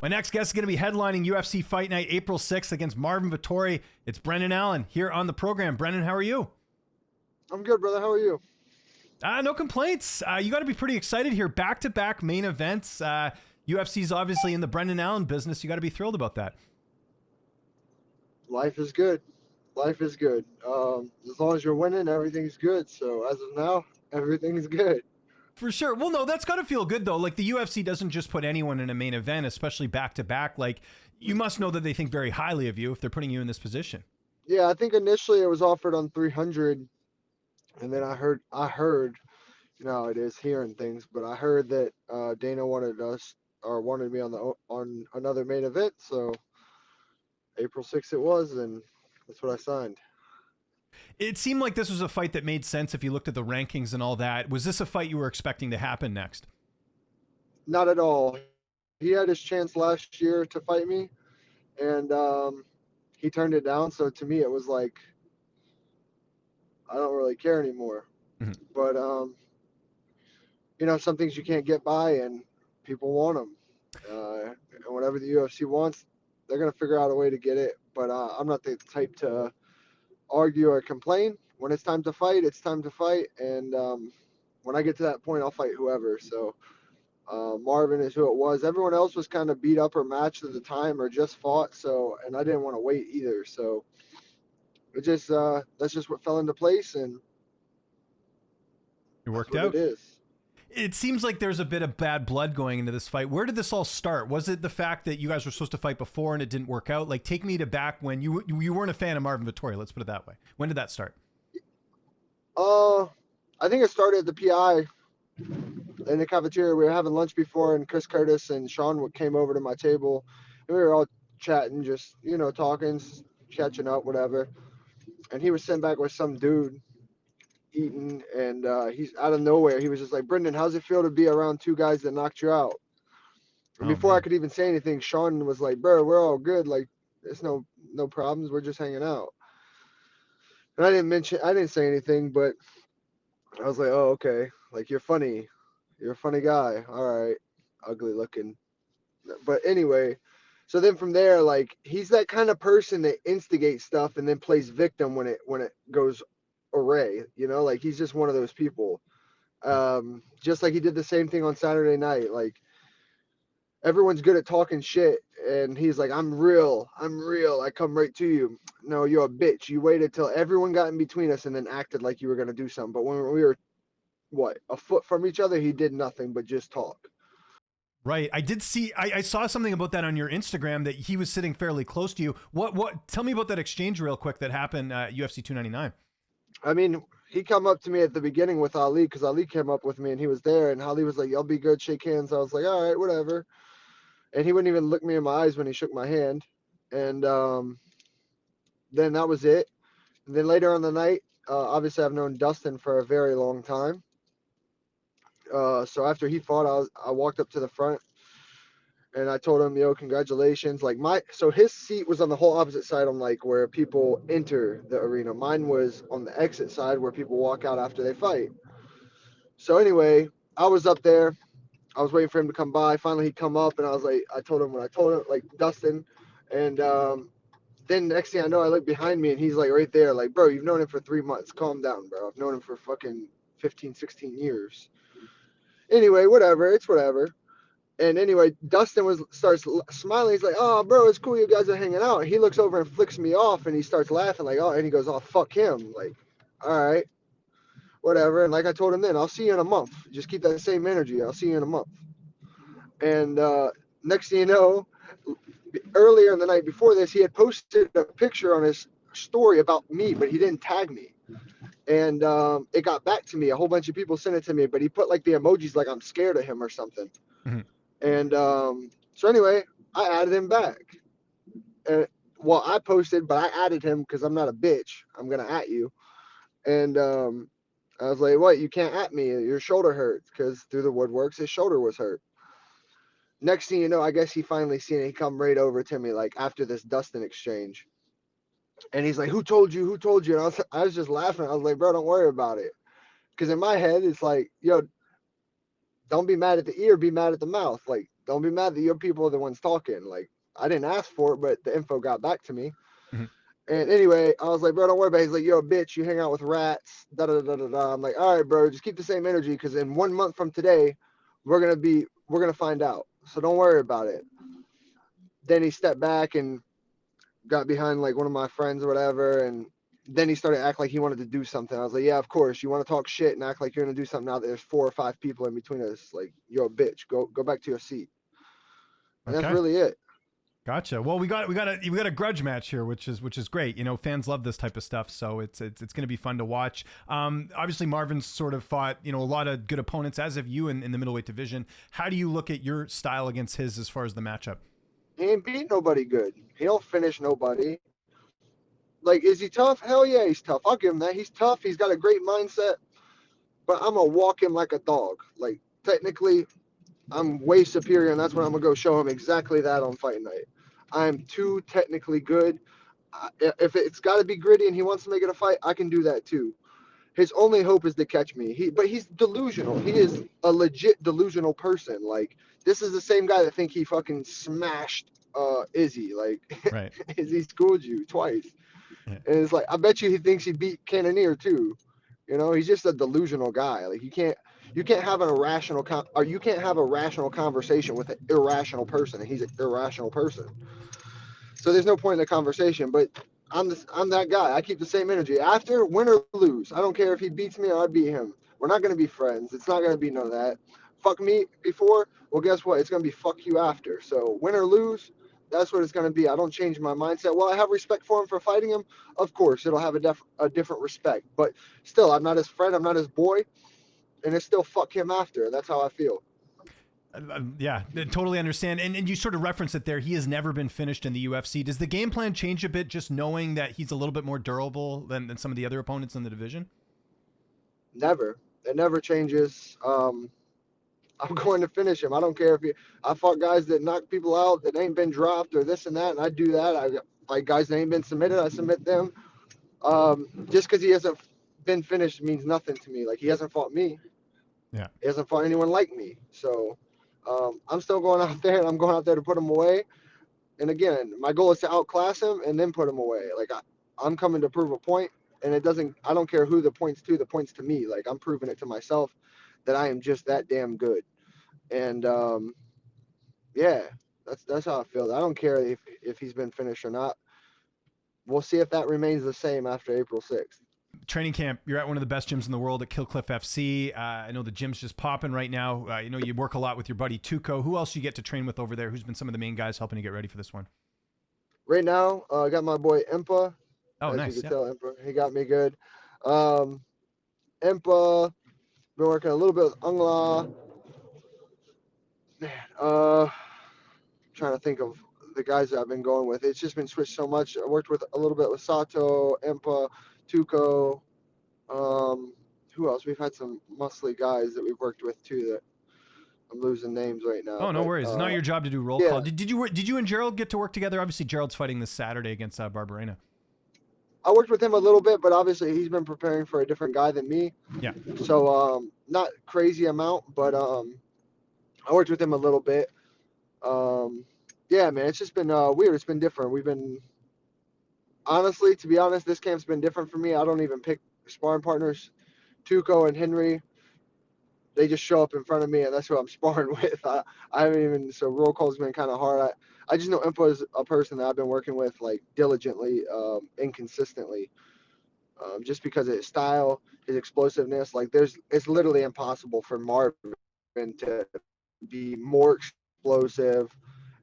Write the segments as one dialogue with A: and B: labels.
A: My next guest is going to be headlining UFC Fight Night April 6th against Marvin Vettori. It's Brendan Allen here on the program. Brendan, how are you?
B: I'm good, brother. How are you?
A: No complaints. You got to be pretty excited here. Back-to-back main events. UFC's obviously in the Brendan Allen business. You got to be thrilled about that.
B: Life is good. Life is good. As long as you're winning, everything's good. So as of now, everything's good.
A: For sure. Well, no, that's got to feel good, though. Like, the UFC doesn't just put anyone in a main event, especially back-to-back. Like, you must know that they think very highly of you if they're putting you in this position.
B: Yeah, I think initially it was offered on 300, and then I heard, you know, it is hearing things, but I heard that Dana wanted me on another main event. So April 6th it was, and that's what I signed.
A: It seemed like this was a fight that made sense if you looked at the rankings and all that. Was this a fight you were expecting to happen next?
B: Not at all. He had his chance last year to fight me, and he turned it down. So to me, it was like, I don't really care anymore.
A: Mm-hmm.
B: But you know, some things you can't get by, and people want them. And whatever the UFC wants, they're gonna figure out a way to get it. But I'm not the type to argue or complain. When it's time to fight, it's time to fight. And when I get to that point, I'll fight whoever. So Marvin is who it was. Everyone else was kind of beat up or matched at the time or just fought. So, and I didn't want to wait either. So it just that's just what fell into place, and
A: It worked
B: that's what
A: out.
B: it is.
A: It seems like there's a bit of bad blood going into this fight. Where did this all start? Was it the fact that you guys were supposed to fight before and it didn't work out? Like, take me to back when you weren't a fan of Marvin Vettori. Let's put it that way. When did that start?
B: I think it started at the PI in the cafeteria. We were having lunch before, and Chris Curtis and Sean came over to my table, and we were all chatting, just, you know, talking, catching up, whatever. And he was sitting back with some dude eating, and he's out of nowhere. He was just like, "Brendan, how's it feel to be around two guys that knocked you out?" And before I could even say anything, Sean was like, "Bro, we're all good. Like, there's no problems. We're just hanging out." And I didn't say anything, but I was like, "Oh, okay. Like, you're funny. You're a funny guy. All right. Ugly looking." But anyway, so then from there, like, he's that kind of person that instigates stuff and then plays victim when it goes awry, you know, like, he's just one of those people. Just like he did the same thing on Saturday night. Like, everyone's good at talking shit, and he's like, I'm real. I come right to you. No, you're a bitch. You waited till everyone got in between us and then acted like you were going to do something. But when we were, a foot from each other, he did nothing but just talk.
A: Right. I saw something about that on your Instagram, that he was sitting fairly close to you. Tell me about that exchange real quick that happened at UFC 299.
B: I mean, he come up to me at the beginning with Ali, because Ali came up with me and he was there, and Ali was like, "I'll be good, shake hands." I was like, "All right, whatever." And he wouldn't even look me in my eyes when he shook my hand. And then that was it. And then later on the night, obviously I've known Dustin for a very long time. So after he fought, I walked up to the front and I told him, "Yo, congratulations." Like, so his seat was on the whole opposite side, on like where people enter the arena. Mine was on the exit side where people walk out after they fight. So anyway, I was up there. I was waiting for him to come by. Finally, he come up, and I told him, like, Dustin. And then next thing I know, I look behind me, and he's like right there. Like, "Bro, you've known him for 3 months. Calm down, bro. I've known him for fucking 15, 16 years. Anyway, whatever. It's whatever. And anyway, Dustin starts smiling. He's like, "Oh, bro, it's cool you guys are hanging out." And he looks over and flicks me off, and he starts laughing like, "Oh," and he goes, "Oh, fuck him." Like, all right, whatever. And like I told him then, I'll see you in a month. Just keep that same energy. I'll see you in a month. And next thing you know, earlier in the night before this, he had posted a picture on his story about me, but he didn't tag me. And it got back to me. A whole bunch of people sent it to me, but he put like the emojis like I'm scared of him or something.
A: Mm-hmm.
B: And so anyway, I added him back. And well, I posted, but I added him because I'm not a bitch. I'm gonna at you. And I was like, "What? You can't at me. Your shoulder hurts." Because through the woodworks, his shoulder was hurt. Next thing you know, I guess he finally seen it. He come right over to me, like, after this Dustin exchange. And he's like, "Who told you? Who told you?" And I was just laughing. I was like, "Bro, don't worry about it." Because in my head, it's like, yo, don't be mad at the ear, be mad at the mouth. Like, don't be mad that your people are the ones talking. Like, I didn't ask for it, but the info got back to me.
A: Mhm.
B: And anyway, I was like, bro, don't worry about it. He's like, you're a bitch. You hang out with rats. Da da da da da. I'm like, all right, bro, just keep the same energy, because in 1 month from today, we're gonna find out. So don't worry about it. Then he stepped back and got behind like one of my friends or whatever, and then he started acting like he wanted to do something. I was like, yeah, of course. You want to talk shit and act like you're gonna do something now that there's 4 or 5 people in between us. Like, you're a bitch. Go back to your seat. And that's
A: Okay.
B: really it.
A: Gotcha. Well, we got a grudge match here, which is great. You know, fans love this type of stuff, so it's going to be fun to watch. Obviously, Marvin's sort of fought, you know, a lot of good opponents, as have you in the middleweight division. How do you look at your style against his as far as the matchup?
B: He ain't beat nobody good. He don't finish nobody. Like, is he tough? Hell yeah, he's tough. I'll give him that. He's tough. He's got a great mindset. But I'm gonna walk him like a dog. Like, technically, I'm way superior, and that's when I'm gonna go show him exactly that on Fight Night. I'm too technically good. If it's got to be gritty and he wants to make it a fight, I can do that too. His only hope is to catch me. But he's delusional. He is a legit delusional person. Like, this is the same guy that think he fucking smashed Izzy. Like,
A: Right.
B: Izzy schooled you twice.
A: Yeah.
B: And it's like, I bet you he thinks he beat Cannonier too. You know, he's just a delusional guy. Like, you can't have an irrational or you can't have a rational conversation with an irrational person, and he's an irrational person. So there's no point in the conversation. But I'm that guy. I keep the same energy. After, win or lose, I don't care if he beats me or I beat him. We're not gonna be friends. It's not gonna be none of that. Fuck me before. Well, guess what? It's gonna be fuck you after. So win or lose, that's what it's gonna be. I don't change my mindset. Well, I have respect for him for fighting him. Of course, it'll have a different respect. But still, I'm not his friend. I'm not his boy, and it's still fuck him after. That's how I feel.
A: Yeah, I totally understand. And you sort of referenced it there. He has never been finished in the UFC. Does the game plan change a bit just knowing that he's a little bit more durable than some of the other opponents in the division?
B: Never. It never changes. I'm going to finish him. I don't care if I fought guys that knock people out that ain't been dropped or this and that, and I do that. I like guys that ain't been submitted. I submit them. Just because he hasn't been finished means nothing to me. Like, he hasn't fought me.
A: Yeah.
B: He hasn't fought anyone like me. So I'm still going out there, and I'm going out there to put him away. And again, my goal is to outclass him and then put him away. Like, I'm coming to prove a point, and I don't care who the point's to me. Like, I'm proving it to myself that I am just that damn good. And yeah, that's how I feel. I don't care if he's been finished or not. We'll see if that remains the same after April 6th.
A: Training camp, you're at one of the best gyms in the world at Kill Cliff FC. I know the gym's just popping right now. You know, you work a lot with your buddy Tuco. Who else you get to train with over there? Who's been some of the main guys helping you get ready for this one?
B: Right now, I got my boy Impa.
A: Oh,
B: As
A: nice.
B: you can tell, Impa, he got me good. Impa, been working a little bit with Ungla. Man, trying to think of the guys that I've been going with. It's just been switched so much. I worked with a little bit with Sato, Impa, Tuco. Who else? We've had some muscly guys that we've worked with too that I'm losing names right now.
A: Oh, no worries. It's not your job to do roll call. Did you and Gerald get to work together? Obviously, Gerald's fighting this Saturday against Barberena.
B: I worked with him a little bit, but obviously he's been preparing for a different guy than me.
A: Yeah.
B: So not crazy amount, but I worked with him a little bit. Yeah, man, it's just been weird. It's been different. We've been honestly, to be honest, this camp's been different for me. I don't even pick sparring partners. Tuco and Henry, they just show up in front of me, and that's who I'm sparring with. I haven't even, so roll call's been kind of hard. I just know Impa is a person that I've been working with like diligently, inconsistently, just because of his style, his explosiveness. Like, it's literally impossible for Marvin to be more explosive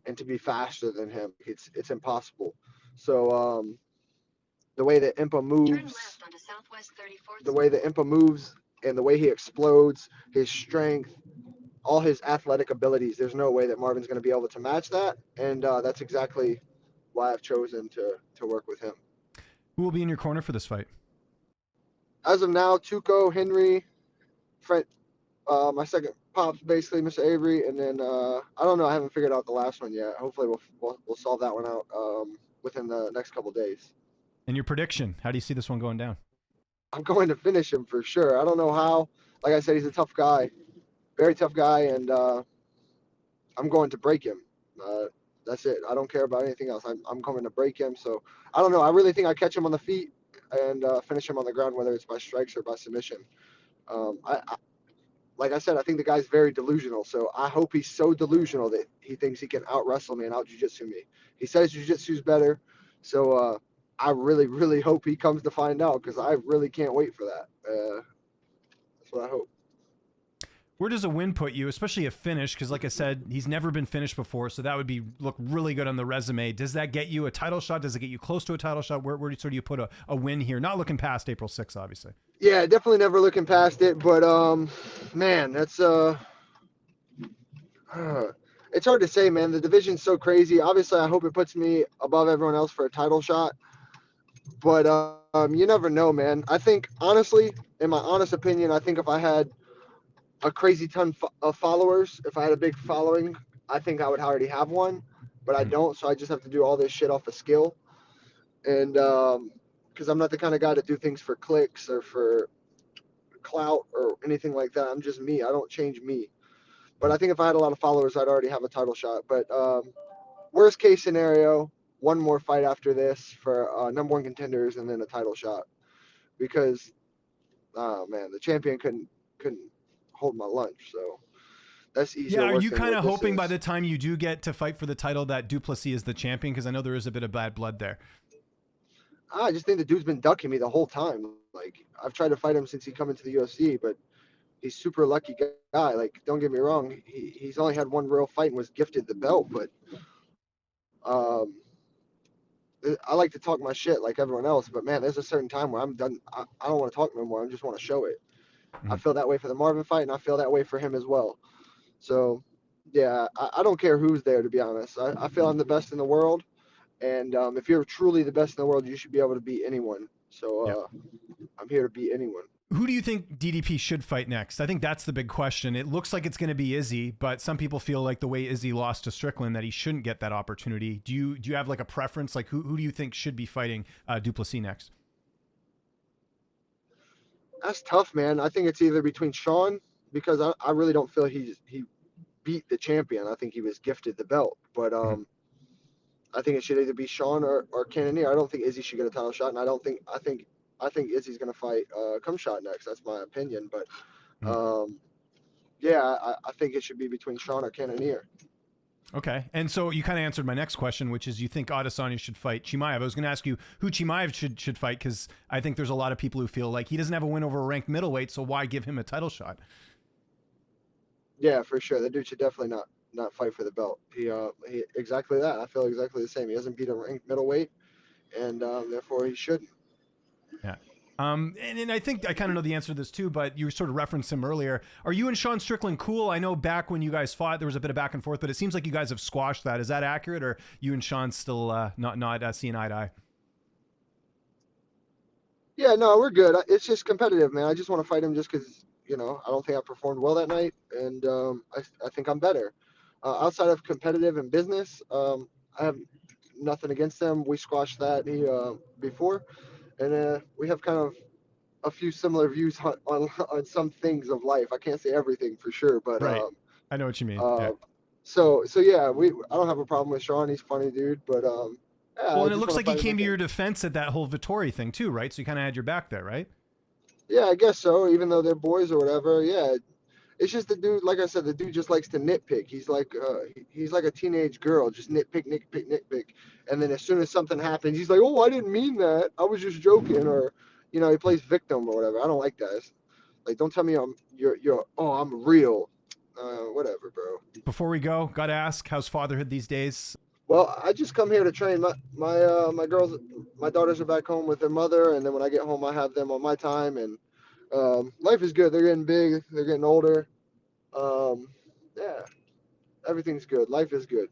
B: and to be faster than him. It's impossible. So the way that Impa moves, and the way he explodes, his strength, all his athletic abilities, there's no way that Marvin's going to be able to match that. And that's exactly why I've chosen to work with him.
A: Who will be in your corner for this fight?
B: As of now, Tuco, Henry, my second pops, basically, Mr. Avery, and then I don't know. I haven't figured out the last one yet. Hopefully, we'll solve that one out within the next couple of days.
A: And your prediction? How do you see this one going down?
B: I'm going to finish him for sure. I don't know how. Like I said, he's a tough guy, very tough guy, and I'm going to break him. Uh, that's it. I don't care about anything else. I'm coming to break him. So I don't know. I really think I catch him on the feet and finish him on the ground, whether it's by strikes or by submission. I like I said, I think the guy's very delusional. So I hope he's so delusional that he thinks he can out wrestle me and out jiu-jitsu me. He says jiu-jitsu's better. So I really, really hope he comes to find out, because I really can't wait for that. That's what I hope.
A: Where does a win put you, especially a finish? Because like I said, he's never been finished before, so that would look really good on the resume. Does that get you a title shot? Does it get you close to a title shot? Where do you put a win here? Not looking past April 6th, obviously.
B: Yeah, definitely never looking past it. But man, that's it's hard to say, man. The division's so crazy. Obviously, I hope it puts me above everyone else for a title shot. But you never know, man. I think, honestly, in my honest opinion, I think if I had a crazy ton of followers, if I had a big following, I think I would already have one. But I don't, so I just have to do all this shit off of skill. And because I'm not the kind of guy to do things for clicks or for clout or anything like that. I'm just me. I don't change me. But I think if I had a lot of followers, I'd already have a title shot. But worst case scenario, one more fight after this for number one contenders and then a title shot. Because, oh man, the champion couldn't hold my lunch. So that's easier.
A: Yeah, are you kind
B: of
A: hoping by the time you do get to fight for the title that Du Plessis is the champion? Because I know there is a bit of bad blood there.
B: I just think the dude's been ducking me the whole time. Like, I've tried to fight him since he come into the UFC, but he's super lucky guy. Like, don't get me wrong, he's only had one real fight and was gifted the belt. But I like to talk my shit like everyone else. But man, there's a certain time where I'm done. I don't want to talk no more. I just want to show it. Mm-hmm. I feel that way for the Marvin fight, and I feel that way for him as well. So yeah, I don't care who's there, to be honest. I feel I'm the best in the world. And if you're truly the best in the world, you should be able to beat anyone. So I'm here to beat anyone.
A: Who do you think DDP should fight next? I think that's the big question. It looks like it's going to be Izzy, but some people feel like the way Izzy lost to Strickland that he shouldn't get that opportunity. Do you have like a preference? Like who do you think should be fighting Du Plessis next?
B: That's tough, man. I think it's either between Sean, because I really don't feel he beat the champion. I think he was gifted the belt. But I think it should either be Sean or Cannonier. I don't think Izzy should get a title shot, and I think Izzy's gonna fight Cumshot next. That's my opinion. But yeah, I think it should be between Sean or Cannonier.
A: Okay, and so you kind of answered my next question, which is you think Adesanya should fight Chimaev. I was going to ask you who Chimaev should fight, because I think there's a lot of people who feel like he doesn't have a win over a ranked middleweight, so why give him a title shot?
B: Yeah, for sure. That dude should definitely not fight for the belt. He exactly that. I feel exactly the same. He hasn't beat a ranked middleweight, and therefore he shouldn't.
A: Yeah. And I think I kind of know the answer to this too, but you sort of referenced him earlier. Are you and Sean Strickland cool? I know back when you guys fought, there was a bit of back and forth, but it seems like you guys have squashed that. Is that accurate, or you and Sean still not seeing eye to eye?
B: Yeah, no, we're good. It's just competitive, man. I just want to fight him just because, I don't think I performed well that night, and I think I'm better. Outside of competitive and business, I have nothing against him. We squashed that before. And we have kind of a few similar views on some things of life. I can't say everything for sure, but
A: right. I know what you mean.
B: Yeah. So yeah, I don't have a problem with Sean. He's a funny dude, but yeah,
A: well, and it looks like he came to your defense at that whole Vettori thing too, right? So you kind of had your back there, right?
B: Yeah, I guess so. Even though they're boys or whatever, yeah. It's just the dude, like I said, the dude just likes to nitpick. He's like a teenage girl, just nitpick. And then as soon as something happens, he's like, "Oh, I didn't mean that. I was just joking." Or, he plays victim or whatever. I don't like that. Like, don't tell me I'm real. Whatever, bro.
A: Before we go, gotta ask, how's fatherhood these days?
B: Well, I just come here to train. My girls, my daughters are back home with their mother, and then when I get home, I have them on my time, and life is good. They're getting big. They're getting older. Yeah, everything's good. Life is good.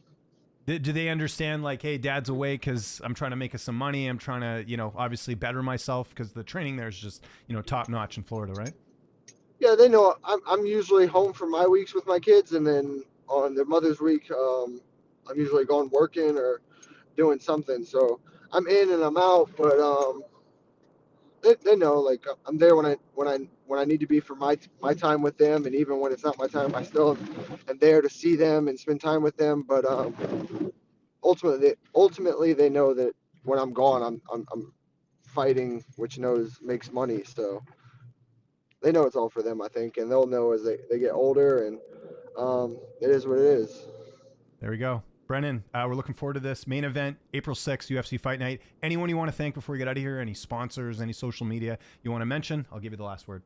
A: Do they understand, like, hey, dad's away because I'm trying to make us some money. I'm trying to, obviously better myself, because the training there is just, top notch in Florida, right?
B: Yeah, they know I'm usually home for my weeks with my kids, and then on their mother's week, I'm usually gone working or doing something. So I'm in and I'm out, but they know, like, I'm there when I need to be for my time with them, and even when it's not my time, I still am there to see them and spend time with them. But ultimately they know that when I'm gone, I'm fighting, which makes money. So they know it's all for them, I think, and they'll know as they get older, and it is what it is.
A: There we go. Brennan, we're looking forward to this main event, April 6th, UFC Fight Night. Anyone you want to thank before we get out of here? Any sponsors, any social media you want to mention? I'll give you the last word.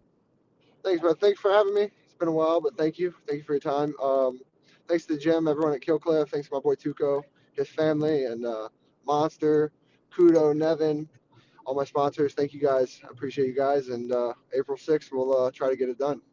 B: Thanks, bro. Thanks for having me. It's been a while, but thank you. Thank you for your time. Thanks to Jim, everyone at Killcliff. Thanks to my boy Tuco, his family, and Monster, Kudo, Nevin, all my sponsors. Thank you guys. I appreciate you guys. And April 6th, we'll try to get it done.